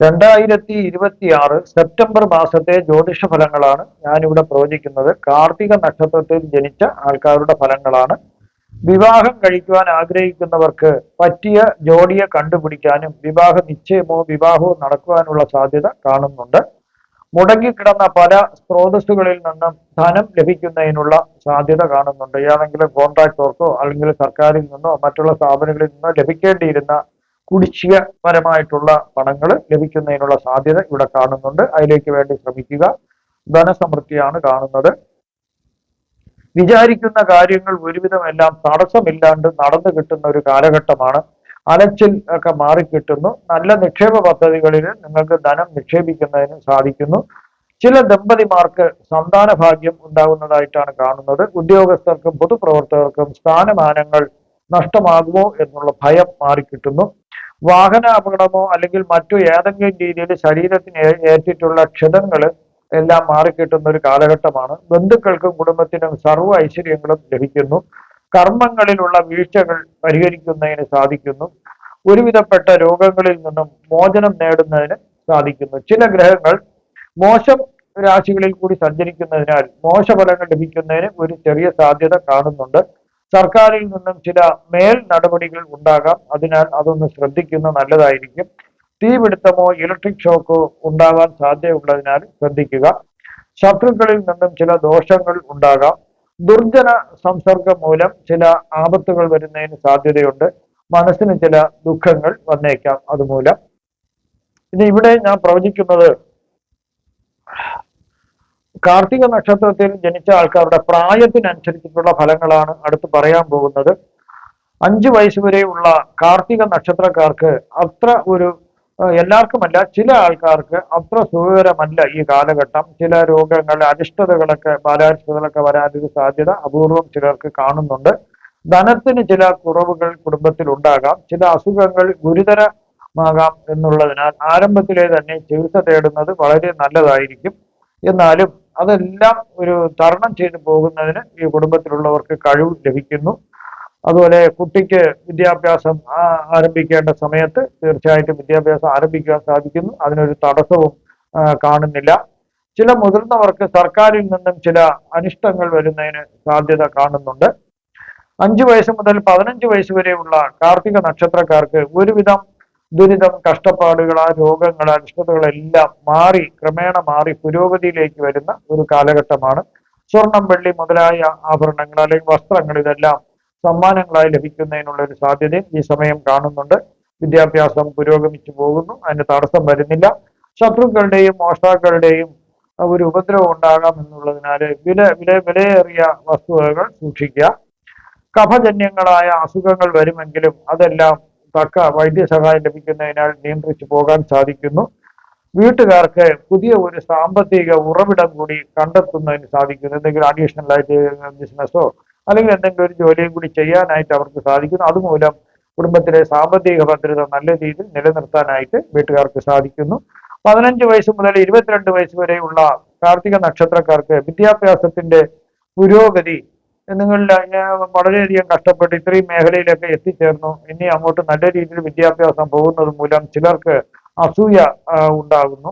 2026 September മാസത്തെ ജ്യോതിഷ ഫലങ്ങളാണ് ഞാനിവിടെ പ്രവചിക്കുന്നത്. കാർത്തിക നക്ഷത്രത്തിൽ ജനിച്ച ആൾക്കാരുടെ ഫലങ്ങളാണ്. വിവാഹം കഴിക്കുവാൻ ആഗ്രഹിക്കുന്നവർക്ക് പറ്റിയ ജോഡിയെ കണ്ടുപിടിക്കാനും വിവാഹ നിശ്ചയമോ വിവാഹവും നടക്കുവാനുള്ള സാധ്യത കാണുന്നുണ്ട്. മുടങ്ങിക്കിടന്ന പല സ്രോതസ്സുകളിൽ നിന്നും ധനം ലഭിക്കുന്നതിനുള്ള സാധ്യത കാണുന്നുണ്ട്. ഏതെങ്കിലും കോൺട്രാക്ട് വർക്കോ അല്ലെങ്കിൽ സർക്കാരിൽ നിന്നോ മറ്റുള്ള സ്ഥാപനങ്ങളിൽ നിന്നോ ലഭിക്കേണ്ടിയിരുന്ന കുടിശ്ശിക പരമായിട്ടുള്ള പണങ്ങൾ ലഭിക്കുന്നതിനുള്ള സാധ്യത ഇവിടെ കാണുന്നുണ്ട്. അതിലേക്ക് വേണ്ടി ശ്രമിക്കുക. ധനസമൃദ്ധിയാണ് കാണുന്നത്. വിചാരിക്കുന്ന കാര്യങ്ങൾ ഒരുവിധം എല്ലാം തടസ്സമില്ലാണ്ട് നടന്നു കിട്ടുന്ന ഒരു കാലഘട്ടമാണ്. അലച്ചിൽ ഒക്കെ മാറിക്കിട്ടുന്നു. നല്ല നിക്ഷേപ പദ്ധതികളിൽ നിങ്ങൾക്ക് ധനം നിക്ഷേപിക്കുന്നതിന് സാധിക്കുന്നു. ചില ദമ്പതിമാർക്ക് സന്താന ഭാഗ്യം ഉണ്ടാകുന്നതായിട്ടാണ് കാണുന്നത്. ഉദ്യോഗസ്ഥർക്കും പൊതുപ്രവർത്തകർക്കും സ്ഥാനമാനങ്ങൾ നഷ്ടമാകുമോ എന്നുള്ള ഭയം മാറിക്കിട്ടുന്നു. വാഹന അപകടമോ അല്ലെങ്കിൽ മറ്റു ഏതെങ്കിലും രീതിയിൽ ശരീരത്തിന് ഏറ്റിട്ടുള്ള ക്ഷതങ്ങൾ എല്ലാം മാറിക്കിട്ടുന്ന ഒരു കാലഘട്ടമാണ്. ബന്ധുക്കൾക്കും കുടുംബത്തിനും സർവ്വ ഐശ്വര്യങ്ങളും ലഭിക്കുന്നു. കർമ്മങ്ങളിലുള്ള വീഴ്ചകൾ പരിഹരിക്കുന്നതിന് സാധിക്കുന്നു. ഒരുവിധപ്പെട്ട രോഗങ്ങളിൽ നിന്നും മോചനം നേടുന്നതിന് സാധിക്കുന്നു. ചില ഗ്രഹങ്ങൾ മോശം രാശികളിൽ കൂടി സഞ്ചരിക്കുന്നതിനാൽ മോശഫലങ്ങൾ ലഭിക്കുന്നതിന് ഒരു ചെറിയ സാധ്യത കാണുന്നുണ്ട്. സർക്കാരിൽ നിന്നും ചില മേൽ നടപടികൾ ഉണ്ടാകാം. അതിനാൽ അതൊന്ന് ശ്രദ്ധിക്കുന്നത് നല്ലതായിരിക്കും. തീപിടുത്തമോ ഇലക്ട്രിക് ഷോക്കോ ഉണ്ടാവാൻ സാധ്യതയുള്ളതിനാൽ ശ്രദ്ധിക്കുക. ശത്രുക്കളിൽ നിന്നും ചില ദോഷങ്ങൾ ഉണ്ടാകാം. ദുർജന സംസർഗം മൂലം ചില ആപത്തുകൾ വരുന്നതിന് സാധ്യതയുണ്ട്. മനസ്സിന് ചില ദുഃഖങ്ങൾ വന്നേക്കാം അതുമൂലം. ഇനി ഇവിടെ ഞാൻ പ്രവചിക്കുന്നത് കാർത്തിക നക്ഷത്രത്തിൽ ജനിച്ച ആൾക്കാരുടെ പ്രായത്തിനനുസരിച്ചിട്ടുള്ള ഫലങ്ങളാണ് അടുത്ത് പറയാൻ പോകുന്നത്. 5 വയസ്സ് വരെയുള്ള കാർത്തിക നക്ഷത്രക്കാർക്ക് അത്ര ഒരു എല്ലാവർക്കുമല്ല, ചില ആൾക്കാർക്ക് അത്ര സുഖകരമല്ല ഈ കാലഘട്ടം. ചില രോഗങ്ങൾ, അരിഷ്ടതകളൊക്കെ, ബാലാരിഷ്ടതകളൊക്കെ വരാനൊരു സാധ്യത അപൂർവം ചിലർക്ക് കാണുന്നുണ്ട്. ധനത്തിന് ചില കുറവുകൾ കുടുംബത്തിൽ ഉണ്ടാകാം. ചില അസുഖങ്ങൾ ഗുരുതരമാകാം എന്നുള്ളതിനാൽ ആരംഭത്തിലെ തന്നെ ചികിത്സ തേടുന്നത് വളരെ നല്ലതായിരിക്കും. എന്നാലും അതെല്ലാം ഒരു തരണം ചെയ്തു പോകുന്നതിന് ഈ കുടുംബത്തിലുള്ളവർക്ക് കഴിവ് ലഭിക്കുന്നു. അതുപോലെ കുട്ടിക്ക് വിദ്യാഭ്യാസം ആരംഭിക്കേണ്ട സമയത്ത് തീർച്ചയായിട്ടും വിദ്യാഭ്യാസം ആരംഭിക്കാൻ സാധിക്കുന്നു. അതിനൊരു തടസ്സവും കാണുന്നില്ല. ചില മുതിർന്നവർക്ക് സർക്കാരിൽ നിന്നും ചില അനിഷ്ടങ്ങൾ വരുന്നതിന് സാധ്യത കാണുന്നുണ്ട്. 5 വയസ്സ് മുതൽ 15 വയസ്സ് വരെയുള്ള കാർത്തിക നക്ഷത്രക്കാർക്ക് ഒരുവിധം ദുരിതം, കഷ്ടപ്പാടുകൾ, രോഗങ്ങൾ, അനിഷ്ടതകളെല്ലാം ക്രമേണ മാറി പുരോഗതിയിലേക്ക് വരുന്ന ഒരു കാലഘട്ടമാണ്. സ്വർണം, വെള്ളി മുതലായ ആഭരണങ്ങൾ അല്ലെങ്കിൽ വസ്ത്രങ്ങൾ ഇതെല്ലാം സമ്മാനങ്ങളായി ലഭിക്കുന്നതിനുള്ള ഒരു സാധ്യതയും ഈ സമയം കാണുന്നുണ്ട്. വിദ്യാഭ്യാസം പുരോഗമിച്ചു പോകുന്നു. അതിന് തടസ്സം വരുന്നില്ല. ശത്രുക്കളുടെയും മോഷ്ടാക്കളുടെയും ഒരു ഉപദ്രവം ഉണ്ടാകാം എന്നുള്ളതിനാൽ വിലയേറിയ വസ്തുവകകൾ സൂക്ഷിക്കുക. കഫജന്യങ്ങളായ അസുഖങ്ങൾ വരുമെങ്കിലും അതെല്ലാം തക്ക വൈദ്യസഹായം ലഭിക്കുന്നതിനാൽ നിയന്ത്രിച്ചു പോകാൻ സാധിക്കുന്നു. വീട്ടുകാർക്ക് പുതിയ ഒരു സാമ്പത്തിക ഉറവിടം കൂടി കണ്ടെത്തുന്നതിന് സാധിക്കുന്നു. എന്തെങ്കിലും അഡീഷണൽ ആയിട്ട് ബിസിനസ്സോ അല്ലെങ്കിൽ എന്തെങ്കിലും ഒരു ജോലിയും കൂടി ചെയ്യാനായിട്ട് അവർക്ക് സാധിക്കുന്നു. അതുമൂലം കുടുംബത്തിലെ സാമ്പത്തിക ഭദ്രത നല്ല രീതിയിൽ നിലനിർത്താനായിട്ട് വീട്ടുകാർക്ക് സാധിക്കുന്നു. 15 വയസ്സ് മുതൽ 22 വയസ്സ് വരെയുള്ള കാർത്തിക നക്ഷത്രക്കാർക്ക് വിദ്യാഭ്യാസത്തിന്റെ പുരോഗതി, നിങ്ങളുടെ വളരെയധികം കഷ്ടപ്പെട്ട് ഇത്രയും മേഖലയിലൊക്കെ എത്തിച്ചേർന്നു, ഇനി അങ്ങോട്ട് നല്ല രീതിയിൽ വിദ്യാഭ്യാസം പോകുന്നത് മൂലം ചിലർക്ക് അസൂയ ഉണ്ടാകുന്നു.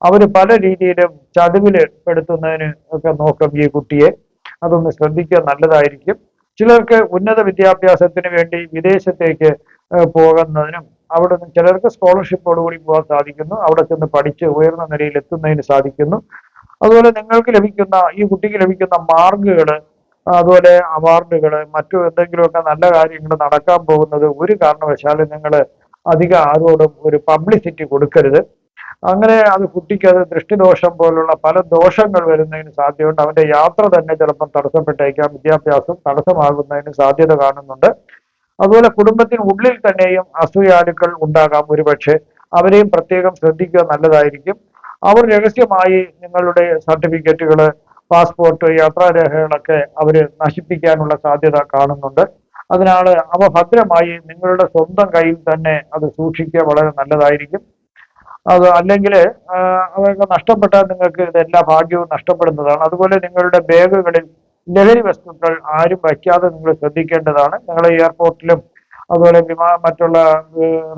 അവര് പല രീതിയിലും ചതിവില് പെടുത്തുന്നതിന് ഒക്കെ നോക്കും ഈ കുട്ടിയെ. അതൊന്ന് ശ്രദ്ധിക്കുക നല്ലതായിരിക്കും. ചിലർക്ക് ഉന്നത വിദ്യാഭ്യാസത്തിന് വേണ്ടി വിദേശത്തേക്ക് പോകുന്നതിനും അവിടെ നിന്ന് ചിലർക്ക് സ്കോളർഷിപ്പോടുകൂടി പോകാൻ സാധിക്കുന്നു. അവിടെ ചെന്ന് പഠിച്ച് ഉയർന്ന നിലയിൽ എത്തുന്നതിന് സാധിക്കുന്നു. അതുപോലെ ഈ കുട്ടിക്ക് ലഭിക്കുന്ന മാർക്കുകള്, അതുപോലെ അവാർഡുകള്, മറ്റു എന്തെങ്കിലുമൊക്കെ നല്ല കാര്യങ്ങൾ നടക്കാൻ പോകുന്നത് ഒരു കാരണവശാലും നിങ്ങൾ അധികം ആരോടും ഒരു പബ്ലിസിറ്റി കൊടുക്കരുത്. അങ്ങനെ കുട്ടിക്ക് അത് ദൃഷ്ടിദോഷം പോലുള്ള പല ദോഷങ്ങൾ വരുന്നതിന് സാധ്യതയുണ്ട്. അവന്റെ യാത്ര തന്നെ ചിലപ്പം തടസ്സപ്പെട്ടേക്കാം. വിദ്യാഭ്യാസം തടസ്സമാകുന്നതിന് സാധ്യത കാണുന്നുണ്ട്. അതുപോലെ കുടുംബത്തിനുള്ളിൽ തന്നെയും അസൂയാലുക്കൾ ഉണ്ടാകാം. ഒരുപക്ഷെ അവരെയും പ്രത്യേകം ശ്രദ്ധിക്കുക നല്ലതായിരിക്കും. അവർ രഹസ്യമായി നിങ്ങളുടെ സർട്ടിഫിക്കറ്റുകള്, പാസ്പോർട്ട്, യാത്രാരേഖകളൊക്കെ അവര് നശിപ്പിക്കാനുള്ള സാധ്യത കാണുന്നുണ്ട്. അതിനാൽ അവ ഭദ്രമായി നിങ്ങളുടെ സ്വന്തം കയ്യിൽ തന്നെ അത് സൂക്ഷിക്കുക വളരെ നല്ലതായിരിക്കും. അത് അല്ലെങ്കിൽ അതൊക്കെ നഷ്ടപ്പെട്ടാൽ നിങ്ങൾക്ക് ഇതെല്ലാ ഭാഗ്യവും നഷ്ടപ്പെടുന്നതാണ്. അതുപോലെ നിങ്ങളുടെ ബാഗുകളിൽ ലഹരി വസ്തുക്കൾ ആരും വയ്ക്കാതെ നിങ്ങൾ ശ്രദ്ധിക്കേണ്ടതാണ്. നിങ്ങൾ എയർപോർട്ടിലും അതുപോലെ മറ്റുള്ള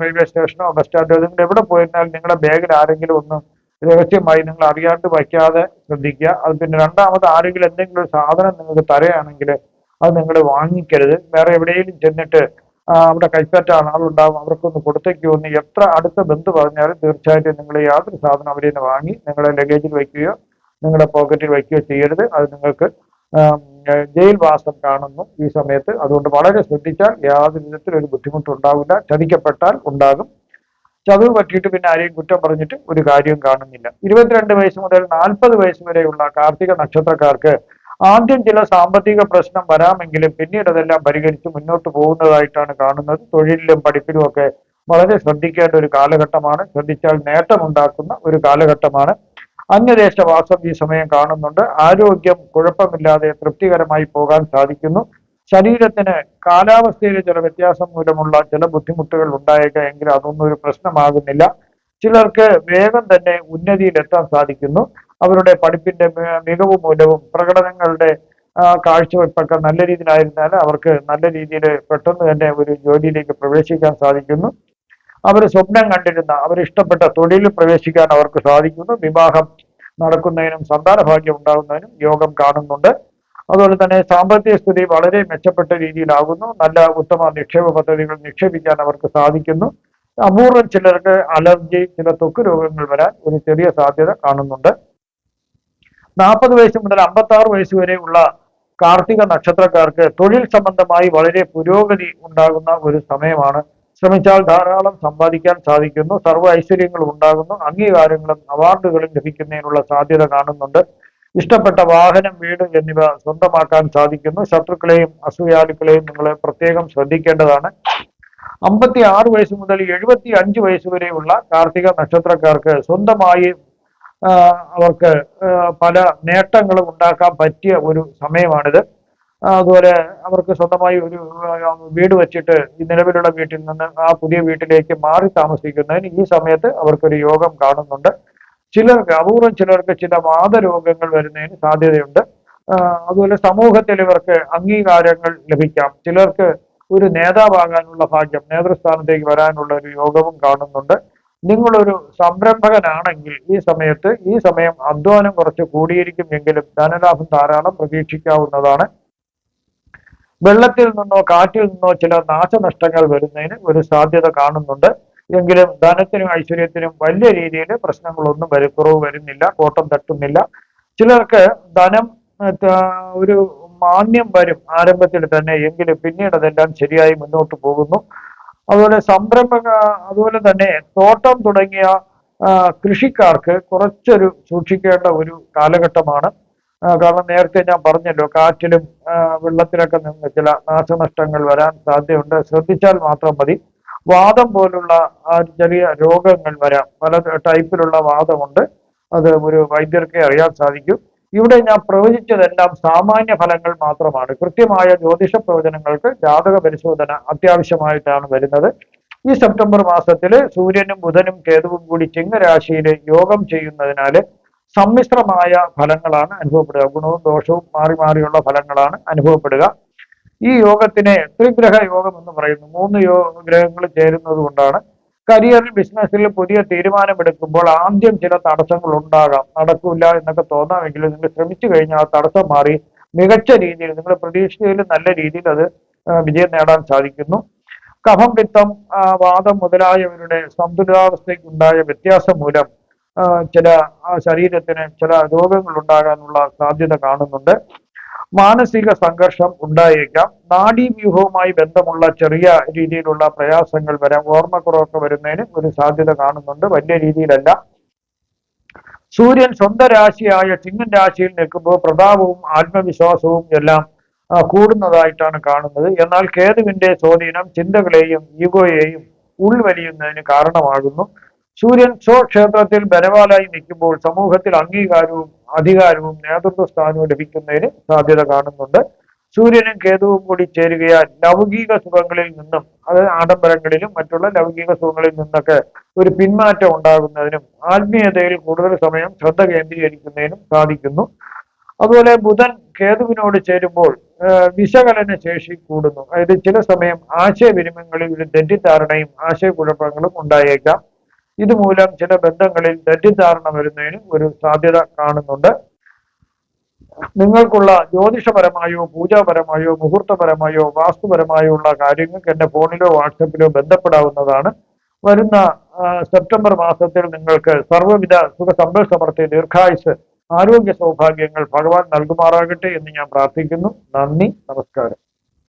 റെയിൽവേ സ്റ്റേഷനോ ബസ് സ്റ്റാൻഡോ നിങ്ങൾ എവിടെ പോയിരുന്നാലും നിങ്ങളുടെ ബാഗിൽ ആരെങ്കിലും ഒന്ന് രഹസ്യമായി നിങ്ങൾ അറിയാണ്ട് വയ്ക്കാതെ ശ്രദ്ധിക്കുക. അത് പിന്നെ രണ്ടാമത് ആരെങ്കിലും എന്തെങ്കിലും ഒരു സാധനം നിങ്ങൾക്ക് തരുകയാണെങ്കിൽ അത് നിങ്ങൾ വാങ്ങിക്കരുത്. വേറെ എവിടെയെങ്കിലും ചെന്നിട്ട് അവിടെ കൈപ്പറ്റാൻ ആളുണ്ടാവും അവർക്കൊന്ന് കൊടുത്തേക്കോ എന്ന് എത്ര അടുത്ത ബന്ധു പറഞ്ഞാലും തീർച്ചയായിട്ടും നിങ്ങൾ യാതൊരു സാധനം അവരിൽ നിന്ന് വാങ്ങി നിങ്ങളുടെ ലഗേജിൽ വയ്ക്കുകയോ നിങ്ങളുടെ പോക്കറ്റിൽ വയ്ക്കുകയോ ചെയ്യരുത്. അത് നിങ്ങൾക്ക് ജയിൽവാസം കാണുന്നു ഈ സമയത്ത്. അതുകൊണ്ട് വളരെ ശ്രദ്ധിച്ചാൽ യാതൊരു വിധത്തിലൊരു ബുദ്ധിമുട്ടുണ്ടാവില്ല. ചതിക്കപ്പെട്ടാൽ ഉണ്ടാകും. ചതവ് പറ്റിയിട്ട് പിന്നെ ആരെയും കുറ്റം പറഞ്ഞിട്ട് ഒരു കാര്യവും കാണുന്നില്ല. 22 വയസ്സ് മുതൽ 40 വയസ്സ് വരെയുള്ള കാർത്തിക നക്ഷത്രക്കാർക്ക് ആദ്യം ചില സാമ്പത്തിക പ്രശ്നം വരാമെങ്കിലും പിന്നീട് അതെല്ലാം പരിഹരിച്ച് മുന്നോട്ട് പോകുന്നതായിട്ടാണ് കാണുന്നത്. തൊഴിലിലും പഠിപ്പിലും ഒക്കെ വളരെ ശ്രദ്ധിക്കേണ്ട ഒരു കാലഘട്ടമാണ്. ശ്രദ്ധിച്ചാൽ നേട്ടമുണ്ടാക്കുന്ന ഒരു കാലഘട്ടമാണ്. അന്യദേശവാസം ഈ സമയം കാണുന്നുണ്ട്. ആരോഗ്യം കുഴപ്പമില്ലാതെ തൃപ്തികരമായി പോകാൻ സാധിക്കുന്നു. ശരീരത്തിന് കാലാവസ്ഥയിലെ ചില വ്യത്യാസം മൂലമുള്ള ചില ബുദ്ധിമുട്ടുകൾ ഉണ്ടായേക്കാം, എങ്കിലും അതൊന്നും ഒരു പ്രശ്നമാകുന്നില്ല. ചിലർക്ക് വേഗം തന്നെ ഉന്നതിയിൽ എത്താൻ സാധിക്കുന്നു. അവരുടെ പഠിപ്പിന്റെ മികവ് മൂലവും പ്രകടനങ്ങളുടെ കാഴ്ചവെപ്പൊക്കെ നല്ല രീതിയിലായിരുന്നാൽ അവർക്ക് നല്ല രീതിയിൽ പെട്ടെന്ന് തന്നെ ഒരു ജോലിയിലേക്ക് പ്രവേശിക്കാൻ സാധിക്കുന്നു. അവർ സ്വപ്നം കണ്ടിരുന്ന അവരിഷ്ടപ്പെട്ട തൊഴിലിൽ പ്രവേശിക്കാൻ അവർക്ക് സാധിക്കുന്നു. വിവാഹം നടക്കുന്നതിനും സന്താന ഭാഗ്യം ഉണ്ടാകുന്നതിനും യോഗം കാണുന്നുണ്ട്. അതുപോലെ തന്നെ സാമ്പത്തിക സ്ഥിതി വളരെ മെച്ചപ്പെട്ട രീതിയിലാകുന്നു. നല്ല ഉത്തമ നിക്ഷേപ പദ്ധതികൾ നിക്ഷേപിക്കാൻ അവർക്ക് സാധിക്കുന്നു. അപൂർവം ചിലർക്ക് അലർജി, ചില ത്വക്ക് രോഗങ്ങൾ വരാൻ ഒരു ചെറിയ സാധ്യത കാണുന്നുണ്ട്. 40 വയസ്സ് മുതൽ 56 വയസ്സ് വരെയുള്ള കാർത്തിക നക്ഷത്രക്കാർക്ക് തൊഴിൽ സംബന്ധമായി വളരെ പുരോഗതി ഉണ്ടാകുന്ന ഒരു സമയമാണ്. ശ്രമിച്ചാൽ ധാരാളം സമ്പാദിക്കാൻ സാധിക്കുന്നു. സർവ്വ ഐശ്വര്യങ്ങളും ഉണ്ടാകുന്നു. അംഗീകാരങ്ങളും അവാർഡുകളും ലഭിക്കുന്നതിനുള്ള സാധ്യത കാണുന്നുണ്ട്. ഇഷ്ടപ്പെട്ട വാഹനം, വീട് എന്നിവ സ്വന്തമാക്കാൻ സാധിക്കുന്നു. ശത്രുക്കളെയും അസൂയാലുക്കളെയും നിങ്ങൾ പ്രത്യേകം ശ്രദ്ധിക്കേണ്ടതാണ്. 56 വയസ്സ് മുതൽ 75 വയസ്സ് വരെയുള്ള കാർത്തിക നക്ഷത്രക്കാർക്ക് സ്വന്തമായി അവർക്ക് പല നേട്ടങ്ങളും ഉണ്ടാക്കാൻ പറ്റിയ ഒരു സമയമാണിത്. അതുപോലെ അവർക്ക് സ്വന്തമായി ഒരു വീട് വെച്ചിട്ട് ഈ നിലവിലുള്ള വീട്ടിൽ നിന്ന് ആ പുതിയ വീട്ടിലേക്ക് മാറി താമസിക്കുന്നതിന് ഈ സമയത്ത് അവർക്കൊരു യോഗം കാണുന്നുണ്ട്. ചിലർക്ക് അപൂർവം ചിലർക്ക് ചില വാദരോഗങ്ങൾ വരുന്നതിന് സാധ്യതയുണ്ട്. അതുപോലെ സമൂഹത്തിൽ ഇവർക്ക് അംഗീകാരങ്ങൾ ലഭിക്കാം. ചിലർക്ക് ഒരു നേതാവാകാനുള്ള ഭാഗ്യം, നേതൃസ്ഥാനത്തേക്ക് വരാനുള്ള ഒരു യോഗവും കാണുന്നുണ്ട്. നിങ്ങളൊരു സംരംഭകനാണെങ്കിൽ ഈ സമയം അധ്വാനം കുറച്ച് കൂടിയിരിക്കുമെങ്കിലും ധനലാഭം ധാരാളം പ്രതീക്ഷിക്കാവുന്നതാണ്. വെള്ളത്തിൽ നിന്നോ കാറ്റിൽ നിന്നോ ചില നാശനഷ്ടങ്ങൾ വരുന്നതിന് ഒരു സാധ്യത കാണുന്നുണ്ട്. എങ്കിലും ധനത്തിനും ഐശ്വര്യത്തിനും വലിയ രീതിയിൽ പ്രശ്നങ്ങളൊന്നും കുറവ് വരുന്നില്ല, കോട്ടം തട്ടുന്നില്ല. ചിലർക്ക് ധനം ഒരു മാന്യം വരും ആരംഭത്തിൽ തന്നെ, എങ്കിലും പിന്നീട് അതെല്ലാം ശരിയായി മുന്നോട്ട് പോകുന്നു. അതുപോലെ തന്നെ തോട്ടം തുടങ്ങിയ കൃഷിക്കാർക്ക് കുറച്ചൊരു സൂക്ഷിക്കേണ്ട ഒരു കാലഘട്ടമാണ്. കാരണം നേരത്തെ ഞാൻ പറഞ്ഞല്ലോ, കാറ്റിലും വെള്ളത്തിലൊക്കെ നിന്ന് ചില നാശനഷ്ടങ്ങൾ വരാൻ സാധ്യതയുണ്ട്. ശ്രദ്ധിച്ചാൽ മാത്രം മതി. വാദം പോലുള്ള ചെറിയ രോഗങ്ങൾ വരാം. പല ടൈപ്പിലുള്ള വാദമുണ്ട്. അത് ഒരു വൈദ്യർക്കേ അറിയാൻ സാധിക്കും. ഇവിടെ ഞാൻ പ്രവചിച്ചതെല്ലാം സാമാന്യ ഫലങ്ങൾ മാത്രമാണ്. കൃത്യമായ ജ്യോതിഷ പ്രവചനങ്ങൾക്ക് ജാതക പരിശോധന അത്യാവശ്യമായിട്ടാണ് വരുന്നത്. ഈ സെപ്റ്റംബർ മാസത്തിൽ സൂര്യനും ബുധനും കേതുവും കൂടി ചിങ്ങരാശിയിൽ യോഗം ചെയ്യുന്നതിനാൽ സമ്മിശ്രമായ ഫലങ്ങളാണ് അനുഭവപ്പെടുക. ഗുണവും ദോഷവും മാറി മാറിയുള്ള ഫലങ്ങളാണ് അനുഭവപ്പെടുക. ഈ യോഗത്തിനെ ത്രിഗ്രഹ യോഗം എന്ന് പറയുന്നു. 3 ഗ്രഹങ്ങൾ ചേരുന്നത് കൊണ്ടാണ്. കരിയറിൽ, ബിസിനസ്സിൽ പുതിയ തീരുമാനമെടുക്കുമ്പോൾ ആദ്യം ചില തടസ്സങ്ങൾ ഉണ്ടാകാം. നടക്കില്ല എന്നൊക്കെ തോന്നാമെങ്കിലും നിങ്ങൾ ശ്രമിച്ചു കഴിഞ്ഞാൽ ആ തടസ്സം മാറി മികച്ച രീതിയിൽ നിങ്ങൾ പ്രതീക്ഷിച്ചതിൽ നല്ല രീതിയിൽ അത് വിജയം നേടാൻ സാധിക്കുന്നു. കഫം, പിത്തം, വാദം മുതലായവരുടെ സന്തുലിതാവസ്ഥയ്ക്കുണ്ടായ വ്യത്യാസം മൂലം ചില ശരീരത്തിന് ചില രോഗങ്ങൾ ഉണ്ടാകാനുള്ള സാധ്യത കാണുന്നുണ്ട്. മാനസിക സംഘർഷം ഉണ്ടായേക്കാം. നാഡീവ്യൂഹവുമായി ബന്ധമുള്ള ചെറിയ രീതിയിലുള്ള പ്രയാസങ്ങൾ വരാം. ഓർമ്മക്കുറവൊക്കെ വരുന്നതിന് ഒരു സാധ്യത കാണുന്നുണ്ട്, വലിയ രീതിയിലല്ല. സൂര്യൻ സ്വന്തം രാശിയായ ചിങ്ങൻ രാശിയിൽ നിൽക്കുമ്പോൾ പ്രതാപവും ആത്മവിശ്വാസവും എല്ലാം കൂടുന്നതായിട്ടാണ് കാണുന്നത്. എന്നാൽ കേതുവിന്റെ സ്വാധീനം ചിന്തകളെയും ഈഗോയെയും ഉൾവലിയുന്നതിന് കാരണമാകുന്നു. സൂര്യൻ സ്വക്ഷേത്രത്തിൽ ബലവാനായി നിൽക്കുമ്പോൾ സമൂഹത്തിൽ അംഗീകാരവും അധികാരവും നേതൃത്വ സ്ഥാനവും ലഭിക്കുന്നതിന് സാധ്യത കാണുന്നുണ്ട്. സൂര്യനും കേതുവും കൂടി ചേരുകയാൽ ലൗകിക സുഖങ്ങളിൽ നിന്നും, അതായത് ആഡംബരങ്ങളിലും മറ്റുള്ള ലൗകിക സുഖങ്ങളിൽ നിന്നൊക്കെ ഒരു പിന്മാറ്റം ഉണ്ടാകുന്നതിനും ആത്മീയതയിൽ കൂടുതൽ സമയം ശ്രദ്ധ കേന്ദ്രീകരിക്കുന്നതിനും സാധിക്കുന്നു. അതുപോലെ ബുധൻ കേതുവിനോട് ചേരുമ്പോൾ വിശകലന ശേഷി കൂടുന്നു. അതായത് ചില സമയം ആശയവിനിമയങ്ങളിൽ ഒരു തെറ്റിദ്ധാരണയും ആശയക്കുഴപ്പങ്ങളും ഉണ്ടായേക്കാം. ഇതുമൂലം ചില ബന്ധങ്ങളിൽ തെറ്റിദ്ധാരണ വരുന്നതിന് ഒരു സാധ്യത കാണുന്നുണ്ട്. നിങ്ങൾക്കുള്ള ജ്യോതിഷപരമായോ പൂജാപരമായോ മുഹൂർത്തപരമായോ വാസ്തുപരമായോ ഉള്ള കാര്യങ്ങൾക്ക് എന്റെ ഫോണിലോ വാട്സപ്പിലോ ബന്ധപ്പെടാവുന്നതാണ്. വരുന്ന സെപ്റ്റംബർ മാസത്തിൽ നിങ്ങൾക്ക് സർവ്വവിധ സുഖ സമ്പൽ സമൃദ്ധി ദീർഘായുസ് ആരോഗ്യ സൗഭാഗ്യങ്ങൾ ഭഗവാൻ നൽകുമാറാകട്ടെ എന്ന് ഞാൻ പ്രാർത്ഥിക്കുന്നു. നന്ദി, നമസ്കാരം.